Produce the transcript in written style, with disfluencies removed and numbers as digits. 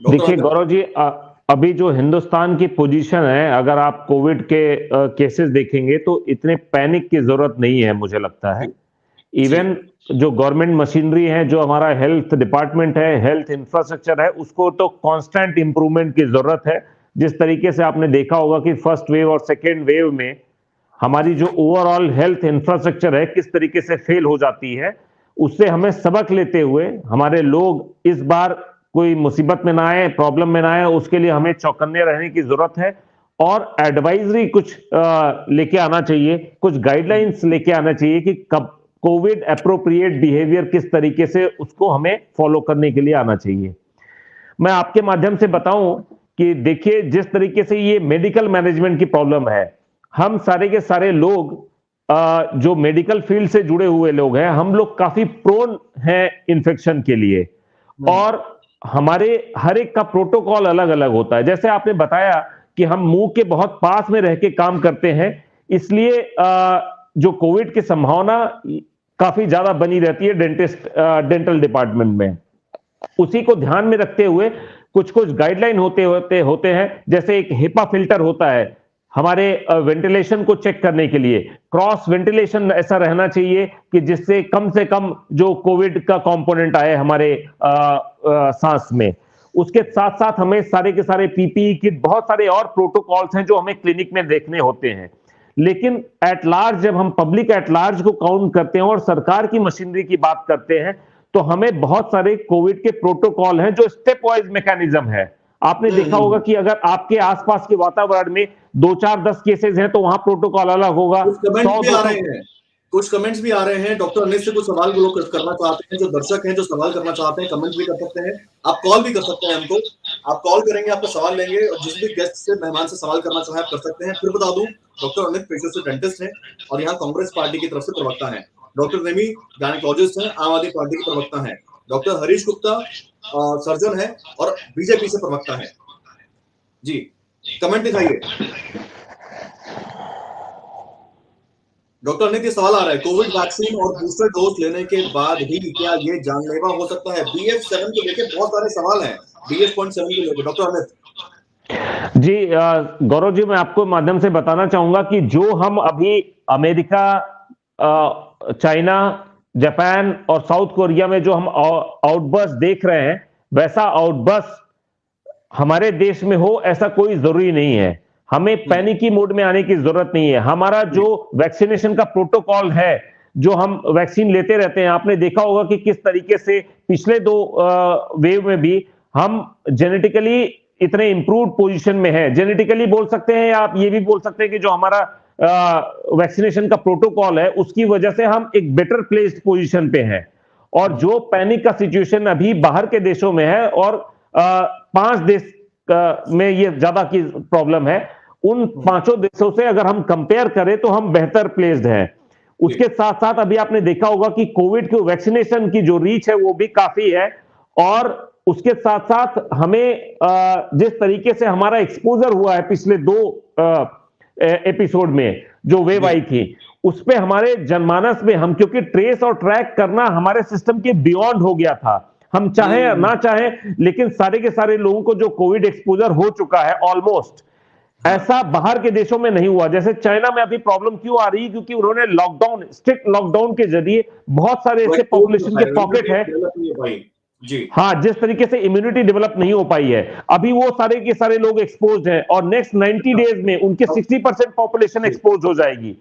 Doctor देखिए आमिर। गौरव जी, अभी जो हिंदुस्तान की पोजीशन है, अगर आप कोविड के केसेस देखेंगे तो इतने पैनिक की ज़रूरत नहीं है मुझे लगता है। जी, जी। इवन जो गवर्नमेंट मशीनरी है, जो हमारा हेल्थ डिपार्टमेंट है, हेल्थ इंफ्रास्ट्रक्चर है, उसको तो कांस्टेंट इंप्रूवमेंट की ज़रूरत है। जिस तरीके से आपने देखा होगा कि फर्स्ट वेव और सेकंड वेव में हमारी जो ओवरऑल हेल्थ इंफ्रास्ट्रक्चर है, किस तरीके से फेल हो जाती है, उससे हमें सबक लेते हुए हमारे लोग इस बार कोई मुसीबत में ना आए, प्रॉब्लम में ना आए, उसके लिए हमें चौकन्ने रहने की ज़रूरत है और एडवाइज़री कुछ लेके आना चाहिए, कुछ गाइडलाइंस लेके आना चाहिए कि कब कोविड एप्रोप्रिएट बिहेवियर किस तरीके से उसको हमें फॉलो करने के लिए आना चाहिए। मैं आपके माध्यम से बताऊं कि देखिए जिस तरीके से ये मेडिकल मैनेजमेंट की प्रॉब्लम है, हम सारे के सारे लोग जो मेडिकल फील्ड से जुड़े हुए लोग हैं, हम लोग काफी प्रोन हैं इन्फेक्शन के लिए हुँ। और हमारे हर एक का प्रोटोकॉल अलग-अलग होता है। जैसे आपने बताया कि हम मुंह के बहुत पास में रह के काम करते हैं, इसलिए जो कोविड की संभावना काफी ज्यादा बनी रहती है डेंटल डिपार्टमेंट में। उसी को ध्यान में रखते हुए कुछ-कुछ गाइडलाइन होते हैं, जैसे एक हिपा फिल्टर होता है, हमारे वेंटिलेशन को चेक करने के लिए। क्रॉस वेंटिलेशन ऐसा रहना चाहिए कि जिससे कम से कम जो कोविड का कंपोनेंट आए हमारे सांस में। उसके साथ-साथ हमें सारे के सारे पीपीई किट, बहुत सारे और प्रोटोकॉल्स हैं जो हमें क्लिनिक में देखने होते हैं। लेकिन एट लार्ज जब हम पब्लिक एट लार्ज को काउंट करते हैं और सरकार की मशीनरी की बात करते हैं, तो हमें बहुत सारे कोविड के प्रोटोकॉल हैं जो स्टेप वाइज मैकेनिज्म है। आपने हुँ, देखा हुँ, होगा हुँ। कि अगर आपके आसपास के वातावरण में 2, 4, 10 केसेस हैं तो वहां प्रोटोकॉल अलग होगा। कुछ कमेंट्स 100, भी आ 200 रहे हैं। कुछ कमेंट्स भी आ रहे हैं। डॉक्टर अनिल से कुछ सवाल वो लोग करना चाहते हैं, जो दर्शक हैं, जो सवाल करना चाहते हैं, कमेंट भी कर सकते हैं। आप कॉल भी कर सकते हैं हमको। आप कॉल करेंगे, आपका सवाल लेंगे और जिस भी गेस्ट से, मेहमान से सवाल करना चाहें, आप कर सकते हैं। फिर बता दूँ, डॉक्टर अमित पेशे से डेंटिस्ट हैं और यहाँ कांग्रेस पार्टी की तरफ से प्रवक्ता हैं। डॉक्टर निमि गायनेकोलॉजिस्ट हैं, आम आदमी पार्टी के प्रवक्ता हैं। डॉक्टर हरीश गुप्ता सर्जन हैं और बीजेपी से प्रवक्ता हैं। जी, कमेंट दिखाइए। डॉक्टर अनित ये सवाल आ रहा है, कोविड वैक्सीन और बूस्टर डोज लेने के बाद भी क्या ये जानलेवा हो सकता है? BF7 को लेके बहुत सारे सवाल हैं। BF.7 को लेके डॉक्टर अमित। जी गौरव जी, मैं आपको माध्यम से बताना चाहूंगा कि जो हम अभी अमेरिका, चाइना, जापान और साउथ कोरिया में जो हम आउटबर्स्ट देख रहे हैं, वैसा आउटबर्स्ट हमारे देश में हो ऐसा कोई जरूरी नहीं है। हमें हुँ, पैनिकी मोड में आने की जरूरत नहीं है। हमारा जो जी, वैक्सीनेशन का प्रोटोकॉल है, जो हम वैक्सीन लेते रहते हैं, आपने देखा होगा कि किस तरीके से पिछले 2 वेव में भी हम जेनेटिकली इतने इंप्रूव्ड पोजीशन में है। जेनेटिकली बोल सकते हैं या आप ये भी बोल सकते हैं कि जो हमारा वैक्सीनेशन का प्रोटोकॉल है, उसकी वजह से हम एक बेटर प्लेस्ड पोजीशन पे हैं। और हुँ, जो पैनिक का सिचुएशन अभी बाहर के देशों में है और 5 देश में ये ज्यादा की प्रॉब्लम है, उन हुँ, पांचों देशों से अगर हम कंपेयर करें तो हम बेहतर प्लेस्ड हैं। जी, उसके साथ-साथ अभी आपने देखा होगा कि कोविड के वैक्सीनेशन की जो रीच है वो भी काफी है और उसके साथ-साथ हमें जिस तरीके से हमारा एक्सपोज़र हुआ है पिछले 2 एपिसोड में जो वेव जी, आई थी, उसपे हमारे जनमानस में हम क्योंकि ट्रेस और ट्रैक करना हमारे सिस्टम के बियॉन्ड हो गया था। हम चाहें या हुँ, ना चाहें, लेकिन सारे के सारे लोगों को जो कोविड एक्सपोज़र हो चुका है ऑलमोस्ट, हाँ, ऐसा बाहर के देशों में नहीं हुआ। जैसे चाइना में अभी प्रॉब्लम क्यों आ रही है? क्योंकि उन्होंने लॉकडाउन, स्ट्रिक्ट लॉकडाउन के जरिए बहुत सारे ऐसे वैक्सीन नहीं हो पॉपुलेशन के पाया, पॉकेट इम्यूनिटी हैं। डेवलप नहीं हो पाई। जी, हाँ, जिस तरीके से इम्यूनिटी डेवलप नहीं हो पाई है, अभी वो सारे के सारे लोग एक्सपोज्ड हैं और नेक्स्ट 90 अच्छा, डेज में उनके अब 60% पॉपुलेशन जी। एक्सपोज हो जाएगी।